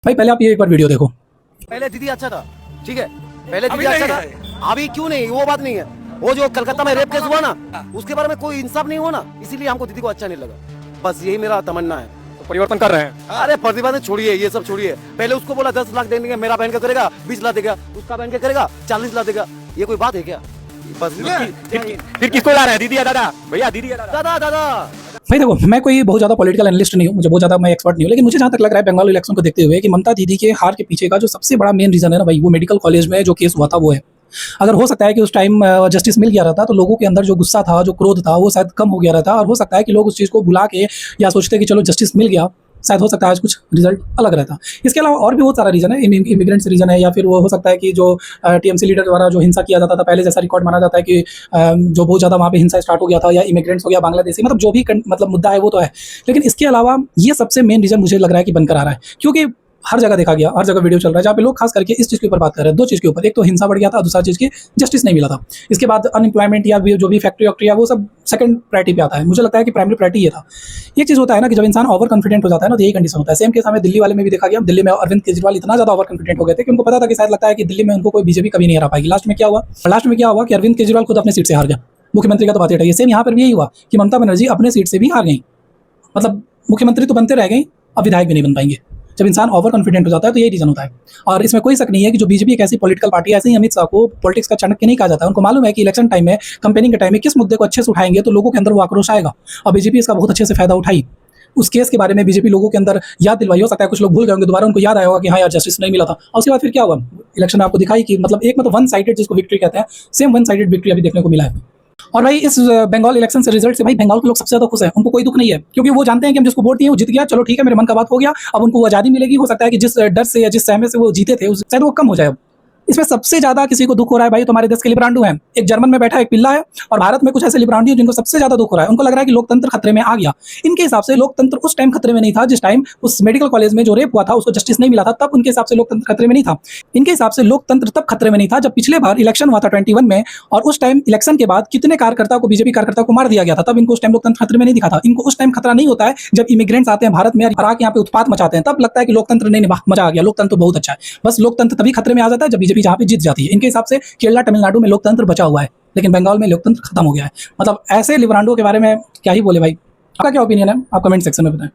भाई पहले आप ये एक बार वीडियो देखो। पहले दीदी अच्छा था, ठीक है, पहले दीदी अच्छा था, अभी क्यों नहीं, वो बात नहीं है। वो जो कलकत्ता में रेप केस हुआ ना, उसके बारे में कोई इंसाफ नहीं हुआ ना, इसीलिए हमको दीदी को अच्छा नहीं लगा। बस यही मेरा तमन्ना है। तो परिवर्तन कर रहे हैं। अरे प्रतिभा ने छोड़िए, ये सब छोड़िए। पहले उसको बोला 10 लाख देंगे, मेरा बहन का करेगा 20 लाख देगा, उसका बहन का करेगा 40 लाख देगा। ये कोई बात है क्या? बस फिर किसको ला रहे हैं, दीदी या दादा? भैया दीदी या दादा? दादा दादा भाई देखो, मैं कोई बहुत ज़्यादा पॉलिटिकल एनालिस्ट नहीं हूँ, मुझे बहुत ज़्यादा मैं एक्सपर्ट नहीं हूँ, लेकिन मुझे जहाँ तक लग रहा है बंगाल इलेक्शन को देखते हुए कि ममता दीदी के हार के पीछे का जो सबसे बड़ा मेन रीज़न है ना भाई, वो मेडिकल कॉलेज में जो केस हुआ था वो है। अगर हो सकता है कि उस टाइम जस्टिस मिल गया रहता तो लोगों के अंदर जो गुस्सा था, जो क्रोध था, वो शायद कम हो गया रहता, और हो सकता है कि लोग उस चीज़ को भुला के या सोचते कि चलो जस्टिस मिल गया, शायद हो सकता है आज कुछ रिजल्ट अलग रहता। इसके अलावा और भी बहुत सारा रीज़न है, इमिग्रेंट्स रीज़न है, या फिर वो हो सकता है कि जो टीएमसी लीडर द्वारा जो हिंसा किया जाता था पहले, जैसा रिकॉर्ड माना जाता है कि जो बहुत ज़्यादा वहाँ पे हिंसा स्टार्ट हो गया था, या इमिग्रेंट्स हो गया बांग्लादेशी, मतलब जो भी मतलब मुद्दा है वो तो है। लेकिन इसके अलावा ये सबसे मेन रीज़न मुझे लग रहा है कि बनकर आ रहा है, क्योंकि हर जगह देखा गया, हर जगह वीडियो चल रहा है जहाँ पे लोग खास करके इस चीज़ के ऊपर बात कर रहे हैं, दो चीज़ के ऊपर। एक तो हिंसा बढ़ गया था, दूसरा चीज़ की जस्टिस नहीं मिला था। इसके बाद अनएम्प्लॉयमेंट या जो भी फैक्ट्री वैक्ट्री है वो सब सेकंड प्रायोरिटी पे आता है। मुझे लगता है कि प्राइमरी प्रायोरिटी ये था। एक चीज़ होता है ना कि जब इंसान ओवर कॉन्फिडेंट हो जाता है ना, तो यही कंडीशन होता है। सेम केस हमें दिल्ली वाले में भी देखा गया। दिल्ली में अरविंद केजरीवाल इतना ज़्यादा ओवर कॉन्फिडेंट हो गए थे कि उनको पता था कि शायद लगता है कि दिल्ली में उनको कोई बीजेपी कभी नहीं हरा पाएगी। लास्ट में क्या हुआ कि अरविंद केजरीवाल खुद अपने सीट से हार गया। मुख्यमंत्री का तो बात हटाइए, सेम यहाँ पर भी यही हुआ कि ममता बनर्जी अपने सीट से भी हार गई। मतलब मुख्यमंत्री तो बनते रह गई, अब विधायक भी नहीं बन पाएंगे। जब इंसान ओवर कॉन्फिडेंट हो जाता है तो यही रीजन होता है। और इसमें कोई शक नहीं है कि जो बीजेपी एक ऐसी पॉलिटिकल पार्टी है, ऐसे ही अमित शाह को पॉलिटिक्स का चाणक्य नहीं कहा जाता है। उनको मालूम है कि इलेक्शन टाइम में, कैंपेनिंग के टाइम में किस मुद्दे को अच्छे से उठाएंगे तो लोगों के अंदर वो आक्रोश आएगा, और बीजेपी इसका बहुत अच्छे से फायदा उठाई। उस केस के बारे में बीजेपी लोगों के अंदर याद दिलवाई, हो सकता है कुछ लोग भूल गए होंगे, दोबारा उनको याद आया होगा कि हाँ यार जस्टिस नहीं मिला था। और उसके बाद फिर क्या हुआ, इलेक्शन में आपको दिखाई कि मतलब एक वन साइडेड जिसको विक्ट्री कहते हैं, सेम वन साइडेड विक्ट्री अभी देखने को मिला है। और भाई इस बंगाल इलेक्शन से रिजल्ट से भाई बंगाल के लोग सबसे ज़्यादा खुश हैं, उनको कोई दुख नहीं है, क्योंकि वो जानते हैं कि हम जिसको वोट दिए वो जीत गया, चलो ठीक है, मेरे मन का बात हो गया, अब उनको वो आज़ादी मिलेगी। हो सकता है कि जिस डर से या जिस सहमे से वो जीते थे शायद वो कम हो जाए। इसमें सबसे ज़्यादा किसी को दुख हो रहा है भाई तो हमारे देश के लिब्रांडो हैं। एक जर्मन में बैठा एक पिल्ला है, और भारत में कुछ ऐसे लिब्रांडी हैं जिनको सबसे ज़्यादा दुख हो रहा है। उनको लग रहा है कि लोकतंत्र खतरे में आ गया। इनके हिसाब से लोकतंत्र उस टाइम खतरे में नहीं था जिस टाइम उस मेडिकल कॉलेज में जो रेप हुआ था उसको जस्टिस नहीं मिला था, तब उनके हिसाब से लोकतंत्र खतरे में नहीं था। इनके हिसाब से लोकतंत्र तब खतरे में नहीं था जब पिछले बार इलेक्शन हुआ था 21 में, और उस टाइम इलेक्शन के बाद कितने कार्यकर्ता को, बीजेपी कार्यकर्ता को मार दिया गया था, तब इनको उस टाइम लोकतंत्र खतरे में नहीं दिखा था। इनको उस टाइम खतरा नहीं होता है जब इमिग्रेंट्स आते हैं भारत में और आके यहाँ पे उत्पात मचाते हैं, तब लगता है कि लोकतंत्र नहीं, मजा आ गया, लोकतंत्र बहुत अच्छा है। बस लोकतंत्र तभी खतरे में आ जाता है जब बीजेपी जहाँ पे जीत जाती है। इनके हिसाब से केरला तमिलनाडु में लोकतंत्र बचा हुआ है, लेकिन बंगाल में लोकतंत्र खत्म हो गया है। मतलब ऐसे लिब्रांडो के बारे में क्या ही बोले भाई। आपका क्या ओपिनियन है, आप कमेंट सेक्शन में बताएं।